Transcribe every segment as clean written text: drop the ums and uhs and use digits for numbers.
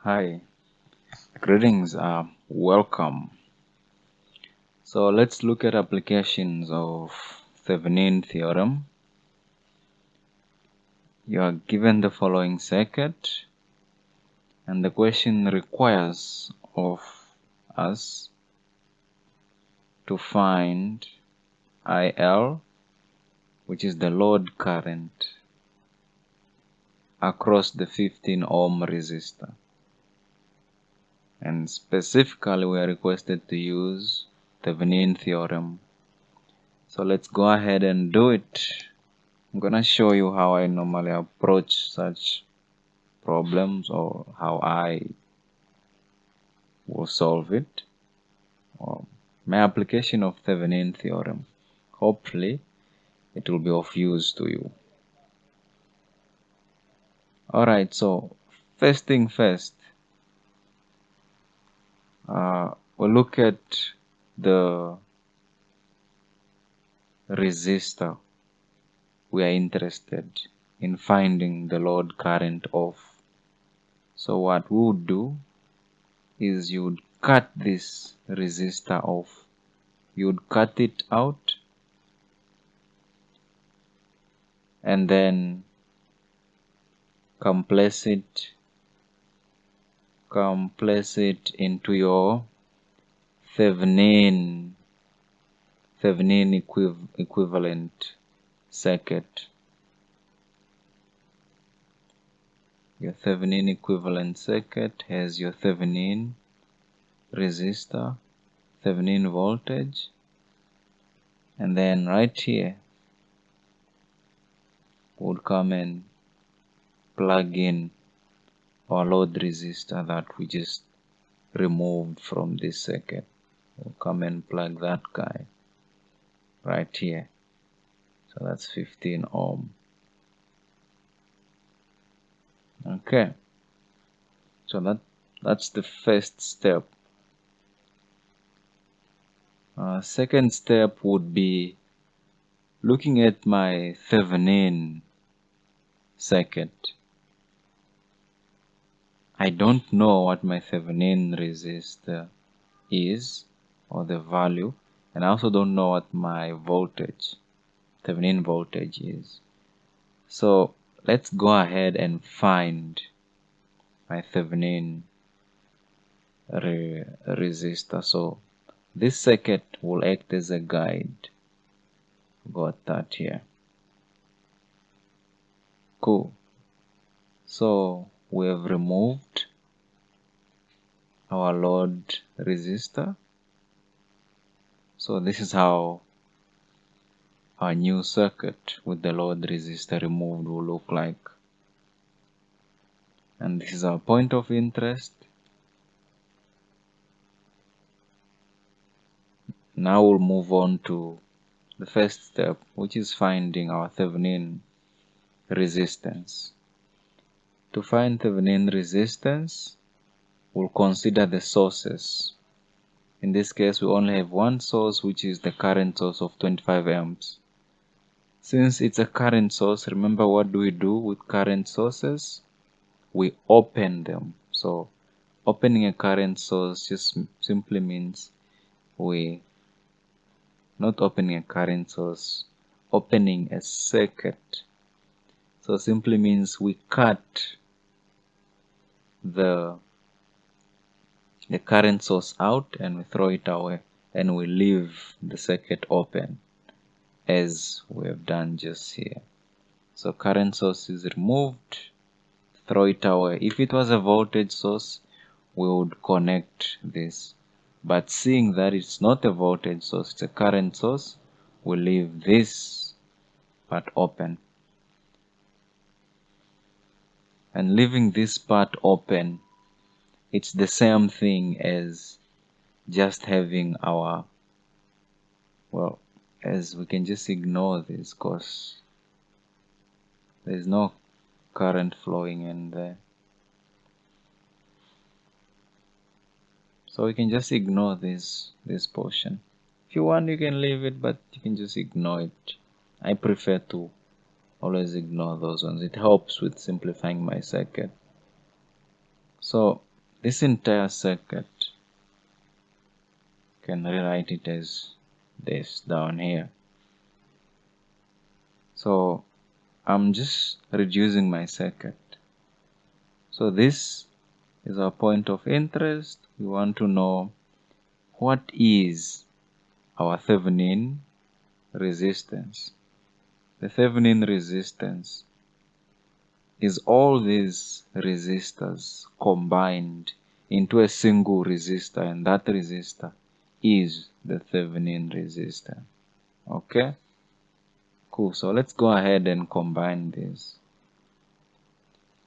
Hi, greetings, welcome. So let's look at applications of Thevenin theorem. You are given the following circuit, and the question requires of us to find IL, which is the load current across the 15 ohm resistor. And specifically, we are requested to use Thevenin theorem. So let's go ahead and do it. I'm gonna show you how I normally approach such problems or how I will solve it, or my application of Thevenin theorem. Hopefully it will be of use to you. Alright, so first thing first, we'll look at the resistor we are interested in finding the load current of. So what we would do is you would cut this resistor off. You would cut it out and then come place it into your Thevenin equivalent circuit. Your Thevenin equivalent circuit has your Thevenin resistor, Thevenin voltage, and then right here would come and plug in our load resistor that we just removed from this circuit. We'll come and plug that guy right here. So that's 15 ohm. Okay, so that's the first step. Second step would be looking at my Thevenin circuit. I don't know what my Thevenin resistor is or the value, and I also don't know what my voltage, Thevenin voltage is. So let's go ahead and find my Thevenin resistor. So this circuit will act as a guide. Got that here. Cool. So we have removed our load resistor. So this is how our new circuit with the load resistor removed will look like. And this is our point of interest. Now we'll move on to the first step, which is finding our Thevenin resistance. To find Thevenin resistance, we'll consider the sources. In this case, we only have one source, which is the current source of 25 amps. Since it's a current source, remember what do we do with current sources? We open them. So opening a current source just simply means we not opening a current source, opening a circuit. So simply means we cut the current source out and we throw it away and we leave the circuit open as we have done just here. So current source is removed, throw it away. If it was a voltage source, we would connect this. But seeing that it's not a voltage source, it's a current source, we leave this part open. And leaving this part open, it's the same thing as just having our, well, as we can just ignore this because there's no current flowing in there. So we can just ignore this portion. If you want, you can leave it, but you can just ignore it. I prefer to always ignore those ones. It helps with simplifying my circuit. So this entire circuit, can rewrite it as this down here. So I'm just reducing my circuit. So this is our point of interest. We want to know what is our Thevenin resistance. The Thevenin resistance is all these resistors combined into a single resistor, and that resistor is the Thevenin resistance. Okay, cool. So let's go ahead and combine this.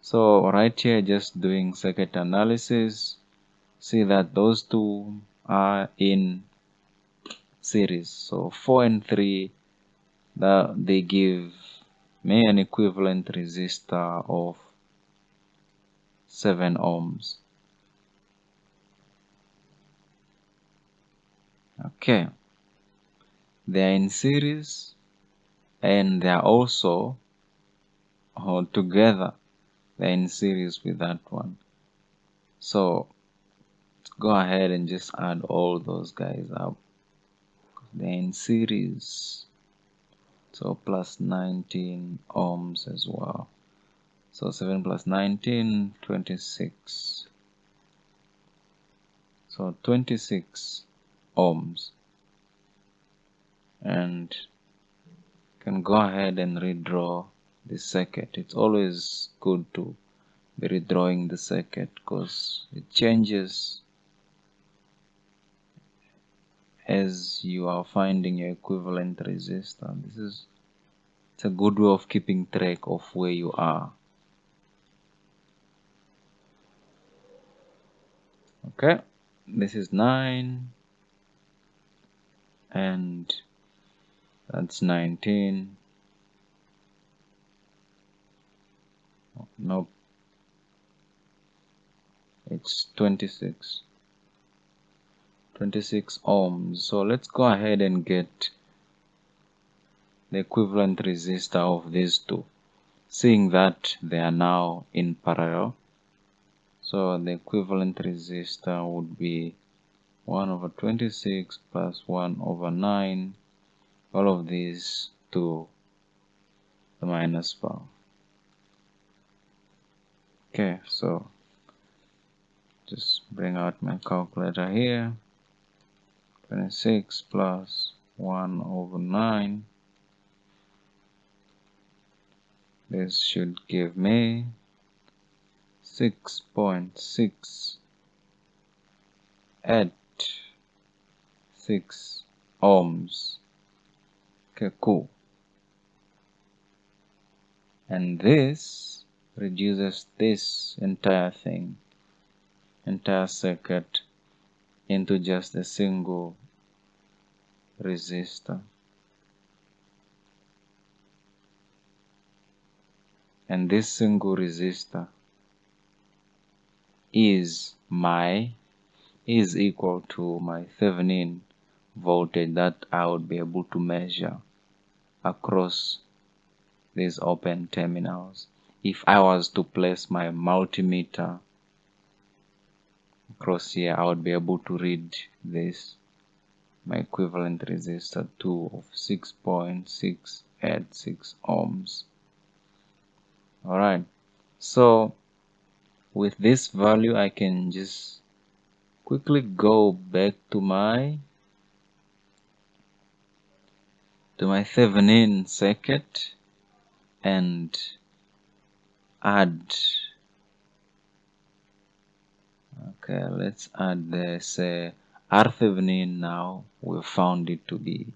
So right here, just doing circuit analysis, see that those two are in series. So 4 and 3, that they give me an equivalent resistor of 7 ohms. Okay, they are in series and they are also together, they're in series with that one. So let's go ahead and just add all those guys up. They're in series, so plus 19 ohms as well. So 7 plus 19, 26. So 26 ohms. And can go ahead and redraw the circuit. It's always good to be redrawing the circuit because it changes as you are finding your equivalent resistor. It's a good way of keeping track of where you are. Okay, this is 9 and that's 19. Nope, it's 26 ohms. So let's go ahead and get the equivalent resistor of these two, seeing that they are now in parallel. So the equivalent resistor would be 1 over 26 plus 1 over 9, all of these to the minus 4. Okay, so just bring out my calculator here. 26 plus 1 over 9. This should give me 6.6 at 6 ohms. Okay, cool. And this reduces this entire circuit into just a single resistor. And this single resistor is equal to my Thevenin voltage that I would be able to measure across these open terminals. If I was to place my multimeter across here, I would be able to read this, my equivalent resistor 2 of 6.6 at 6 ohms. Alright, so with this value I can just quickly go back to my Thevenin circuit and add, okay, let's add this R Thevenin. now we found it to be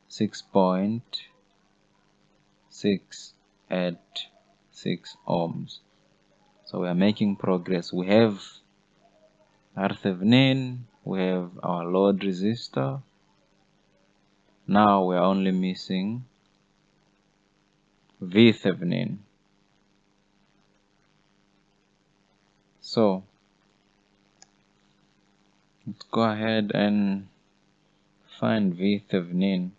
6.6 at 6 ohms. So we are making progress. We have R Thevenin, we have our load resistor. Now we are only missing V Thevenin. So let's go ahead and find V Thevenin.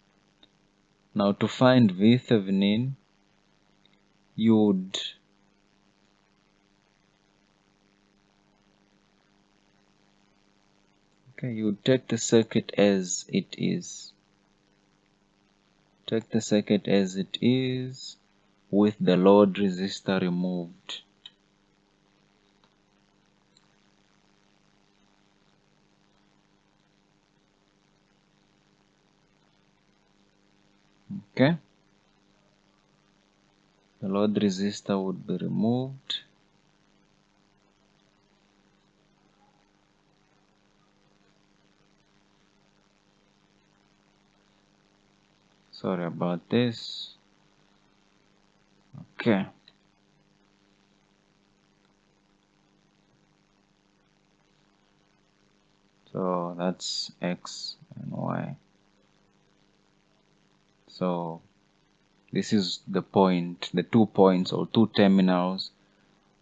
Now to find V Thevenin, you would Okay, you take the circuit as it is. Take the circuit as it is with the load resistor removed. Okay, the load resistor would be removed. Sorry about this. Okay, so that's X and Y. So this is the point, the 2 points or 2 terminals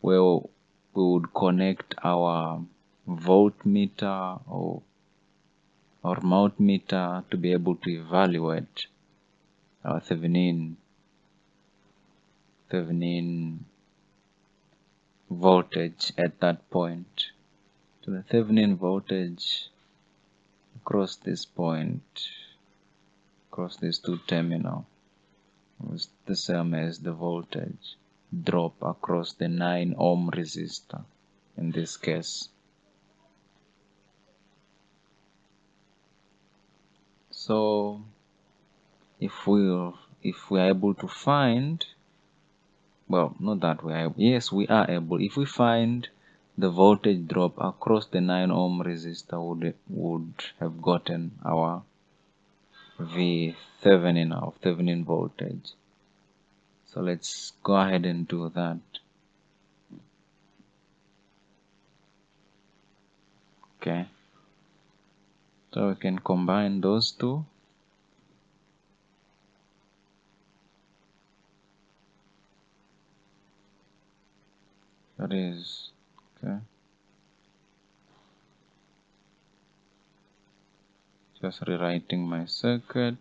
where we would connect our voltmeter or multmeter to be able to evaluate our Thevenin voltage at that point. So the Thevenin voltage across this point, across these 2 terminals, was the same as the voltage drop across the 9 ohm resistor in this case. So if we're able to find, well, not that we are, yes, we are able, if we find the voltage drop across the 9 ohm resistor, would have gotten our V Thevenin, our Thevenin voltage. So let's go ahead and do that. Okay, so we can combine those two. That is, okay, just rewriting my circuit.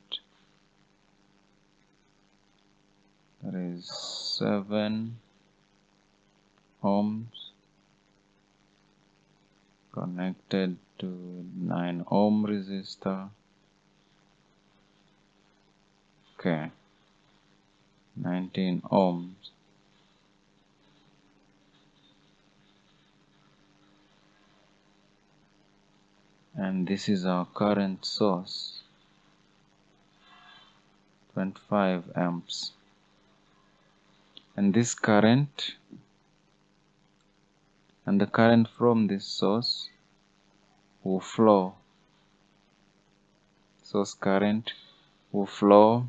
That is 7 ohms connected to 9 ohm resistor. Okay, 19 ohms. And this is our current source, 25 amps. And this current, and the current from this source will flow. Source current will flow,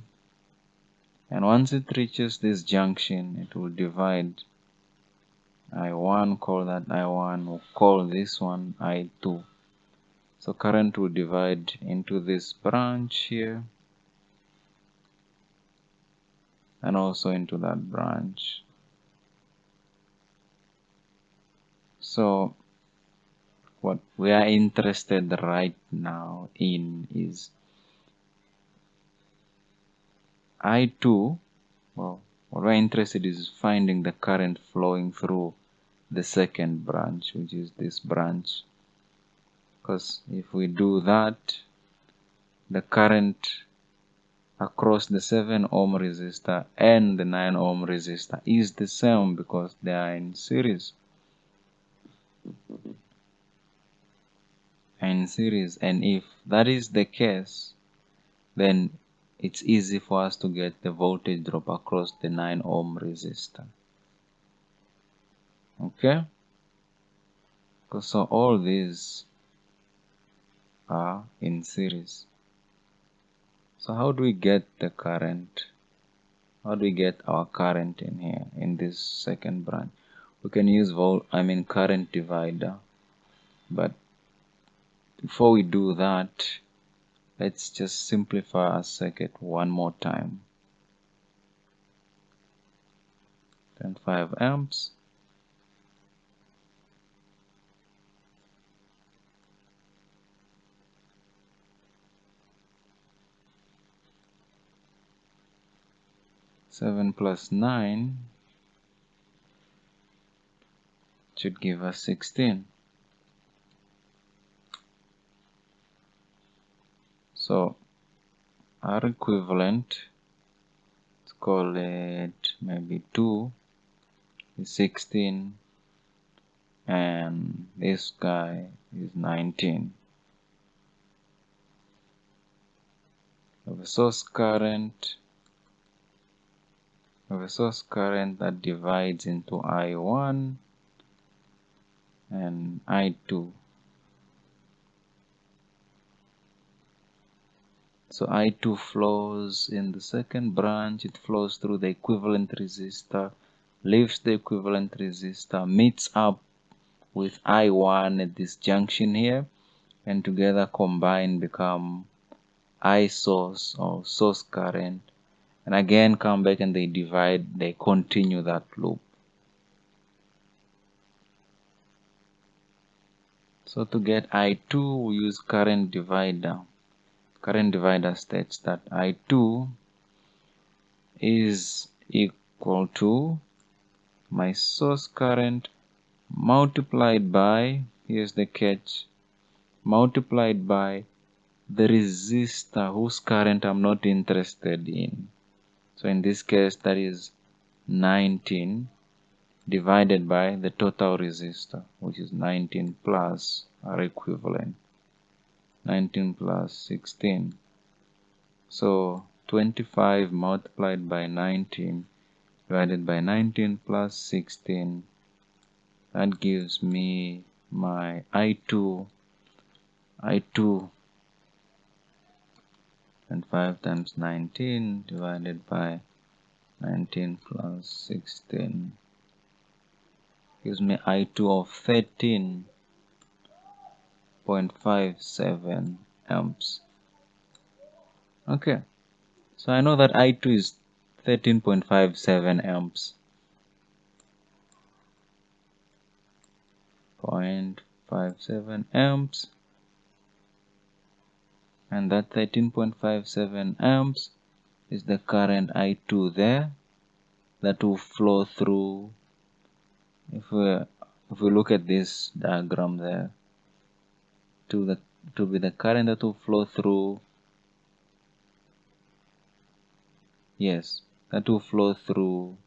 and once it reaches this junction, it will divide. I1, call that I1, we'll call this one I2. So current will divide into this branch here and also into that branch. So what we are interested right now in is I2. Well, what we're interested is finding the current flowing through the second branch, which is this branch. Because if we do that, the current across the 7 ohm resistor and the 9 ohm resistor is the same because they are in series. And if that is the case, then it's easy for us to get the voltage drop across the 9 ohm resistor. Okay? So all these are in series. So how do we get the current? How do we get our current in here, in this second branch? We can use current divider. But before we do that, let's just simplify our circuit one more time. 25 amps. Seven plus 9 should give us 16. So R equivalent, let's call it maybe 2, is 16, and this guy is 19. Of a source current that divides into I1 and I2. So I2 flows in the second branch, it flows through the equivalent resistor, leaves the equivalent resistor, meets up with I1 at this junction here, and together combine become I source or source current, and again come back and they divide, they continue that loop. So to get I2, we use current divider. Current divider states that I2 is equal to my source current multiplied by, here's the catch, multiplied by the resistor whose current I'm not interested in. So in this case, that is 19 divided by the total resistor, which is 19 plus R equivalent, 19 plus 16. So 25 multiplied by 19 divided by 19 plus 16, that gives me my I2, and 5 times 19 divided by 19 plus 16 gives me I2 of 13.57 amps. Okay, so I know that I2 is 13.57 amps. 0.57 amps, and that 13.57 amps is the current I2 there that will flow through. If we look at this diagram there, to be the current that will flow through, yes, that will flow through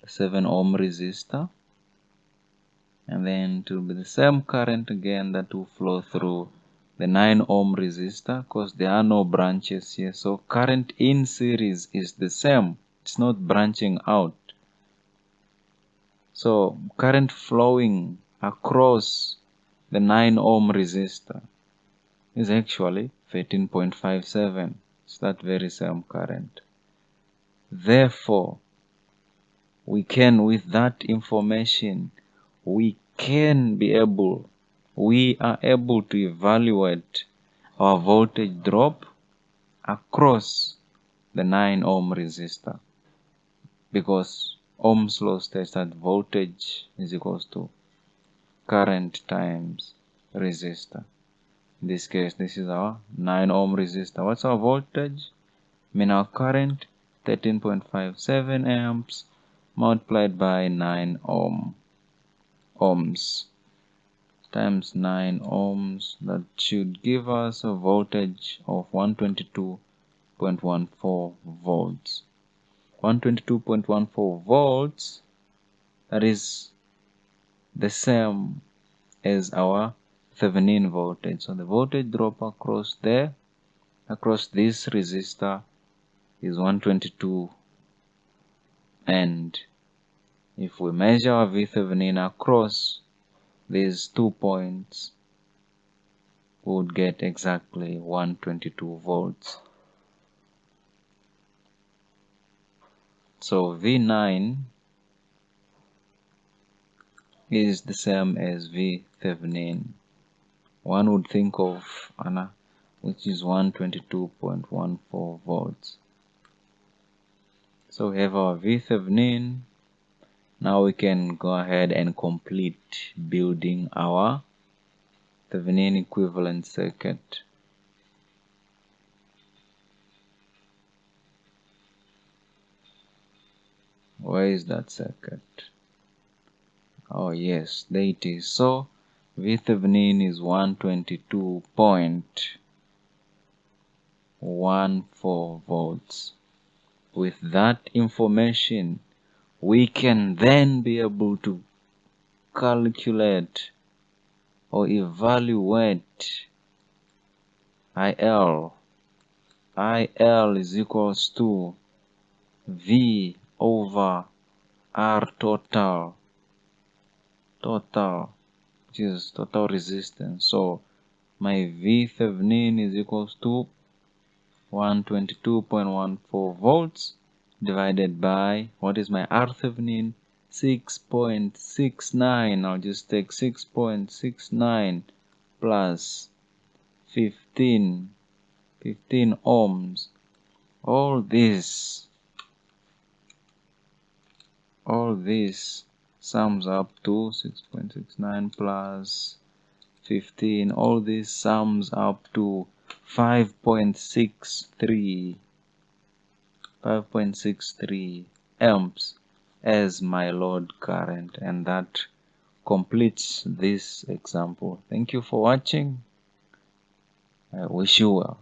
the 7 ohm resistor, and then to be the same current again that will flow through the 9 ohm resistor, because there are no branches here, so current in series is the same, it's not branching out. So current flowing across the 9 ohm resistor is actually 13.57. It's that very same current. Therefore, we can, with that information, we are able to evaluate our voltage drop across the 9 ohm resistor, because Ohm's law states that voltage is equals to current times resistor. In this case, this is our 9 ohm resistor. What's our voltage? Mean our current 13.57 amps multiplied by 9 ohms times 9 ohms. That should give us a voltage of 122.14 volts. 122.14 volts, that is the same as our Thevenin voltage. So the voltage drop across this resistor is 122, and if we measure our VThevenin across these 2 points, we would get exactly 122 volts. So V9 is the same as VThevenin. One would think of Anna, which is 122.14 volts. So we have our VThevenin. Now we can go ahead and complete building our Thevenin equivalent circuit. Where is that circuit? Oh yes, there it is. So Thevenin is 122.14 volts. With that information, we can then be able to calculate or evaluate IL. IL is equals to V over R total, which is total resistance. So my V Thevenin is equals to 122.14 volts divided by, what is my R Thevenin? 6.69. I'll just take 6.69 plus 15 ohms. All this sums up to 6.69 plus 15. All this sums up to 5.63 amps as my load current, and that completes this example. Thank you for watching. I wish you well.